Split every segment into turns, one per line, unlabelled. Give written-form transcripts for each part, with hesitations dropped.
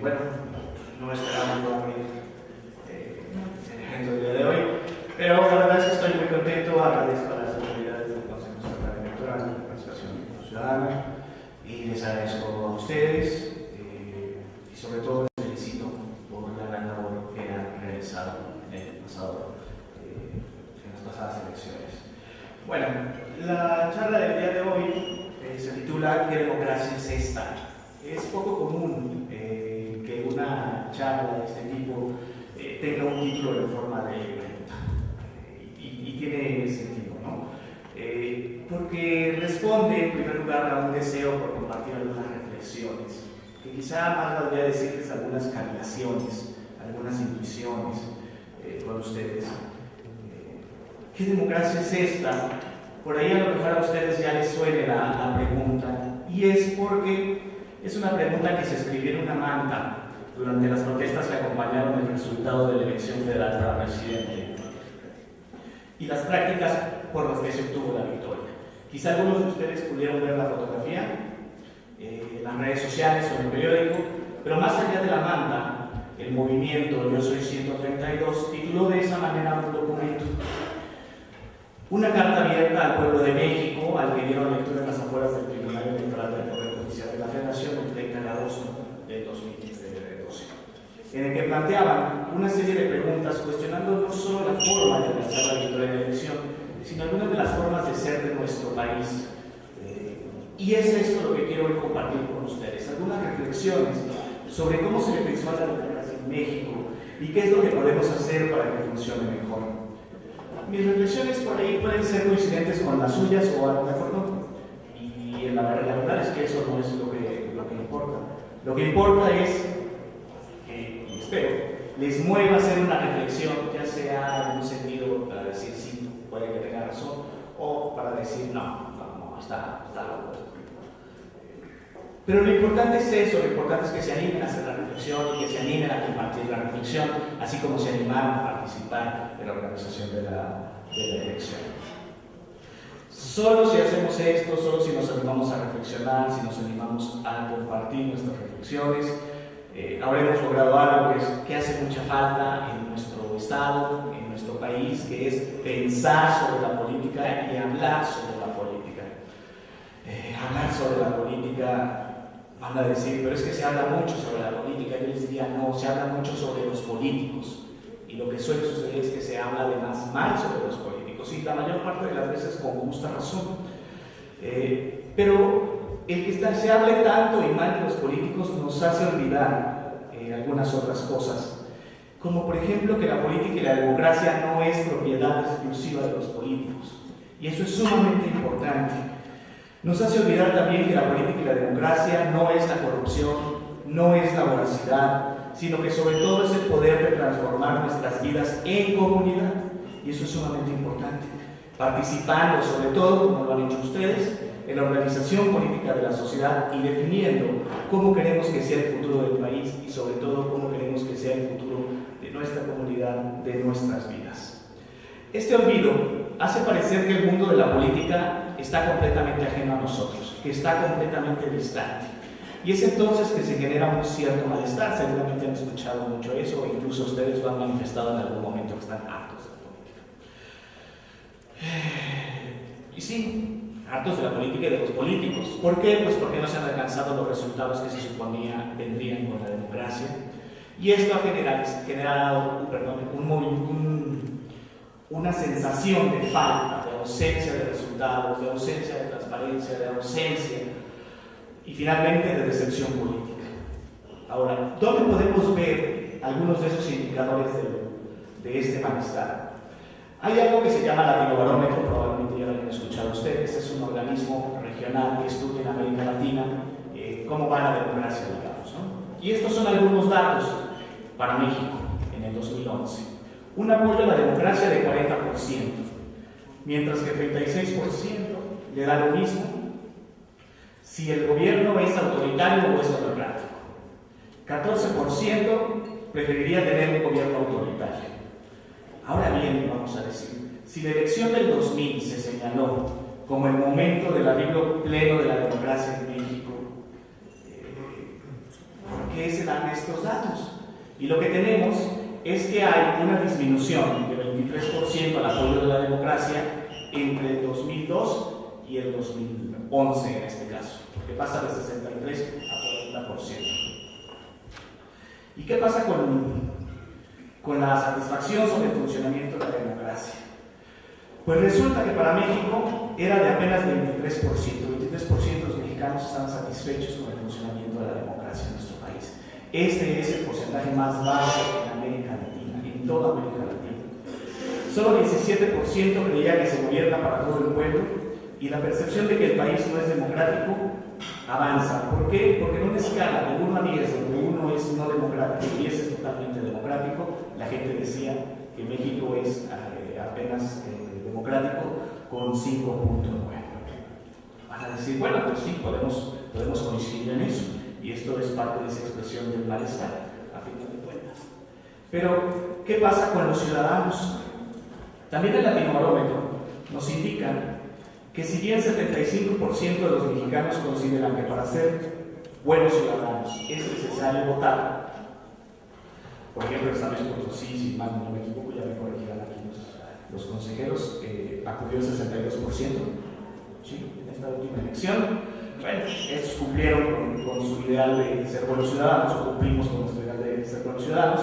bueno, no esperaba muy el evento del día de hoy, pero la verdad es que estoy muy contento. Agradezco a las autoridades del Consejo Estatal Electoral de Participación Ciudadana y les agradezco a ustedes y sobre todo les felicito por la gran labor que han realizado en las pasadas elecciones. Bueno, la charla del día de hoy se titula ¿Qué democracia es esta? Es poco común que una charla de este tipo tenga un título en forma de pregunta y tiene sentido, ¿no? Porque responde en primer lugar a un deseo por compartir algunas reflexiones que quizá más valdría decirles algunas cavilaciones, algunas intuiciones con ustedes. ¿Qué democracia es esta? Por ahí a lo mejor a ustedes ya les suene la pregunta, y es porque es una pregunta que se escribió en una manta durante las protestas que acompañaron el resultado de la elección federal para presidente y las prácticas por las que se obtuvo la victoria. Quizá algunos de ustedes pudieron ver la fotografía en las redes sociales o en el periódico, pero más allá de la manta, el movimiento Yo Soy 132 tituló de esa manera un documento. Una carta abierta al pueblo de México, al que dieron lectura en las afueras del Tribunal Electoral del Poder Judicial de la Federación el 30 de agosto de 2012, en el que planteaban una serie de preguntas cuestionando no solo la forma de realizar la victoria de la elección, sino algunas de las formas de ser de nuestro país. Y es esto lo que quiero hoy compartir con ustedes, algunas reflexiones sobre cómo se le pensó a la democracia en México y qué es lo que podemos hacer para que funcione mejor. Mis reflexiones por ahí pueden ser coincidentes con las suyas o a lo mejor no. Y la verdad es que eso no es lo que importa. Lo que importa es que, y espero, les mueva a hacer una reflexión, ya sea en un sentido para decir sí, puede que tenga razón, o para decir no, está loco. Pero lo importante es eso, lo importante es que se animen a hacer la reflexión y que se animen a compartir la reflexión, así como se animaron a participar en la organización de la elección. Solo si hacemos esto, solo si nos animamos a reflexionar, si nos animamos a compartir nuestras reflexiones, habremos logrado algo que hace mucha falta en nuestro Estado, en nuestro país, que es pensar sobre la política y hablar sobre la política. Hablar sobre la política, van a decir, pero es que se habla mucho sobre la política. Yo les diría, no, se habla mucho sobre los políticos. Y lo que suele suceder es que se habla además mal sobre los políticos, y la mayor parte de las veces con justa razón. Pero el que se hable tanto y mal de los políticos nos hace olvidar algunas otras cosas, como por ejemplo que la política y la democracia no es propiedad exclusiva de los políticos. Y eso es sumamente importante. Nos hace olvidar también que la política y la democracia no es la corrupción, no es la voracidad, sino que sobre todo es el poder de transformar nuestras vidas en comunidad. Y eso es sumamente importante. Participando, sobre todo, como lo han hecho ustedes, en la organización política de la sociedad y definiendo cómo queremos que sea el futuro del país y sobre todo cómo queremos que sea el futuro de nuestra comunidad, de nuestras vidas. Este olvido hace parecer que el mundo de la política está completamente ajeno a nosotros, que está completamente distante. Y es entonces que se genera un cierto malestar. Seguramente han escuchado mucho eso, o incluso ustedes lo han manifestado en algún momento, que están hartos de la política. Y sí, hartos de la política y de los políticos. ¿Por qué? Pues porque no se han alcanzado los resultados que se suponía vendrían con la democracia. Y esto ha generado una sensación de falta, de ausencia de resultados, de ausencia de transparencia, de ausencia y finalmente de decepción política. Ahora, ¿dónde podemos ver algunos de esos indicadores de este malestar? Hay algo que se llama Latinobarómetro, probablemente ya lo hayan escuchado ustedes. Es un organismo regional que estudia en América Latina cómo va la democracia, digamos, ¿no? Y estos son algunos datos para México en el 2011. Un apoyo a la democracia de 40%, mientras que 36% le da lo mismo si el gobierno es autoritario o es democrático. 14% preferiría tener un gobierno autoritario. Ahora bien, vamos a decir, si la elección del 2000 se señaló como el momento del arreglo pleno de la democracia en México, ¿por qué se dan estos datos? Y lo que tenemos es que hay una disminución de 23% al apoyo de la democracia entre el 2002 y el 2011 en este caso, que pasa de 63 a 40%. ¿Y qué pasa con la satisfacción sobre el funcionamiento de la democracia? Pues resulta que para México era de apenas 23%. 23% de los mexicanos estaban satisfechos con el funcionamiento de la democracia en nuestro país. Este es el porcentaje más bajo en América Latina, en toda América Latina. Solo 17% creía que se gobierna para todo el pueblo, y la percepción de que el país no es democrático avanza. ¿Por qué? Porque en una escala de 1 a 10, donde 1 es no democrático y 10 es totalmente democrático, la gente decía que México es apenas democrático con 5.9. Van a decir, bueno, pues sí, podemos coincidir en eso, y esto es parte de esa expresión del malestar, a fin de cuentas. Pero, ¿qué pasa con los ciudadanos? También el Latinobarómetro nos indica que si bien 75% de los mexicanos consideran que para ser buenos ciudadanos es necesario votar, por ejemplo, esta vez Potosí, si mal no me equivoco, ya me corregirán aquí los consejeros, acudió el 62%, ¿sí? En esta última elección. Bueno, estos cumplieron con su ideal de ser buenos ciudadanos, o cumplimos con nuestro ideal de ser buenos ciudadanos,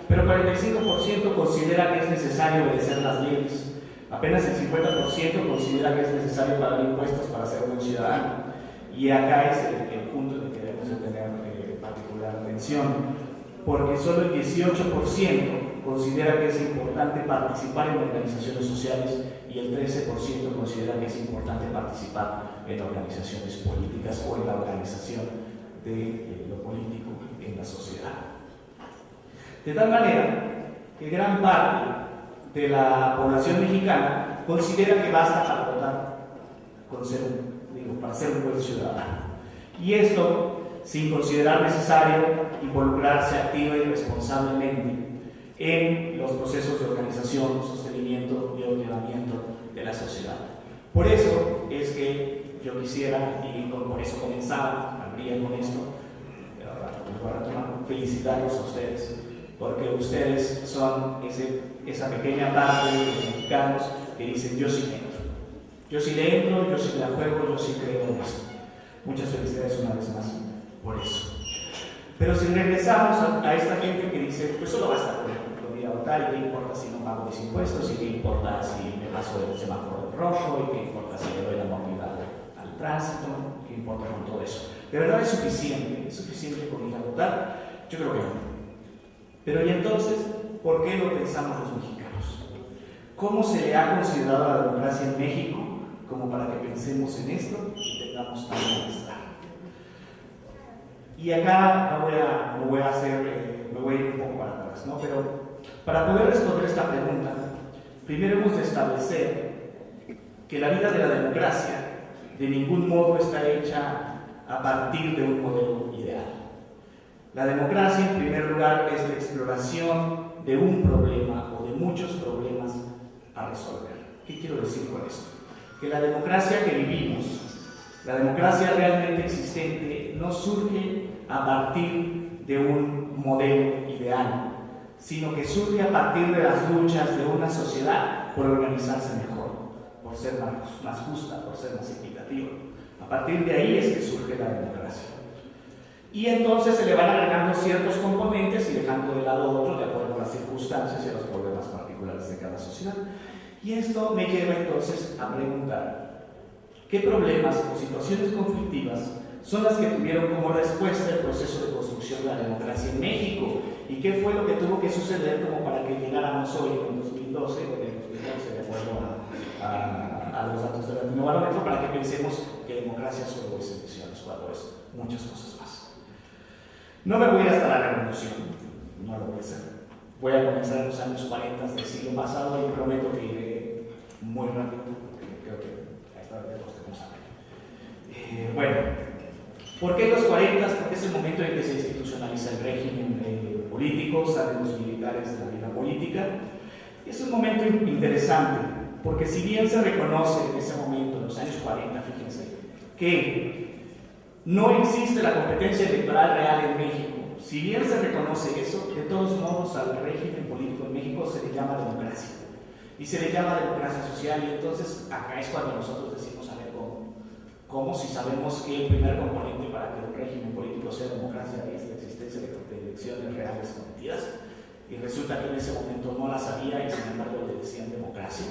pero 45% considera que es necesario obedecer las leyes. Apenas el 50% considera que es necesario pagar impuestos para ser buen ciudadano. Y acá es el punto en el que debemos de tener particular atención, porque solo el 18% considera que es importante participar en organizaciones sociales y el 13% considera que es importante participar en organizaciones políticas o en la organización de lo político en la sociedad. De tal manera que gran parte de la población mexicana considera que basta para votar para ser un buen ciudadano. Y esto sin considerar necesario involucrarse activa y responsablemente en los procesos de organización, sostenimiento y ordenamiento de la sociedad. Por eso es que yo quisiera, y por eso comenzaba, abría con esto, felicitarlos a ustedes, porque ustedes son esa pequeña parte de los mexicanos que dicen: yo sí entro, yo sí le entro, yo sí la juego, yo sí creo en esto. Muchas felicidades una vez más por eso. Pero si regresamos a esta gente que dice: pues solo basta con ir a votar, y qué importa si no pago mis impuestos, y qué importa si me paso del semáforo rojo, y qué importa si le doy la movilidad al tránsito, qué importa con todo eso. ¿De verdad es suficiente con ir a votar? Yo creo que no. Pero ¿y entonces por qué lo pensamos los mexicanos? ¿Cómo se le ha considerado a la democracia en México como para que pensemos en esto y tengamos tan malestar? Y acá me voy a ir un poco para atrás, ¿no? Pero para poder responder esta pregunta, primero hemos de establecer que la vida de la democracia de ningún modo está hecha a partir de un modelo ideal. La democracia, en primer lugar, es la exploración de un problema o de muchos problemas a resolver. ¿Qué quiero decir con esto? Que la democracia que vivimos, la democracia realmente existente, no surge a partir de un modelo ideal, sino que surge a partir de las luchas de una sociedad por organizarse mejor, por ser más justa, por ser más equitativa. A partir de ahí es que surge la democracia. Y entonces se le van agregando ciertos componentes y dejando de lado otros de acuerdo a las circunstancias y a los problemas particulares de cada sociedad. Y esto me lleva entonces a preguntar: ¿qué problemas o situaciones conflictivas son las que tuvieron como respuesta el proceso de construcción de la democracia en México? ¿Y qué fue lo que tuvo que suceder como para que llegáramos hoy en 2012, de acuerdo a los datos del Latinobarómetro, para que pensemos que democracia solo es elecciones, cuando es muchas cosas más? No me voy hasta la revolución, no lo voy a hacer. Voy a comenzar en los años 40 del siglo pasado y prometo que iré muy rápido, porque creo que a esta hora todos tenemos hambre. Bueno, ¿por qué los 40? Porque es el momento en que se institucionaliza el régimen político, salen los militares de la vida política. Es un momento interesante, porque si bien se reconoce en ese momento, en los años 40, fíjense, que no existe la competencia electoral real en México, Si bien se reconoce eso, de todos modos al régimen político en México se le llama democracia. Y se le llama democracia social, y entonces acá es cuando nosotros decimos, a ver, ¿cómo si sabemos que el primer componente para que un régimen político sea democracia es la existencia de elecciones reales sometidas? Y resulta que en ese momento no las había y sin embargo le decían democracia.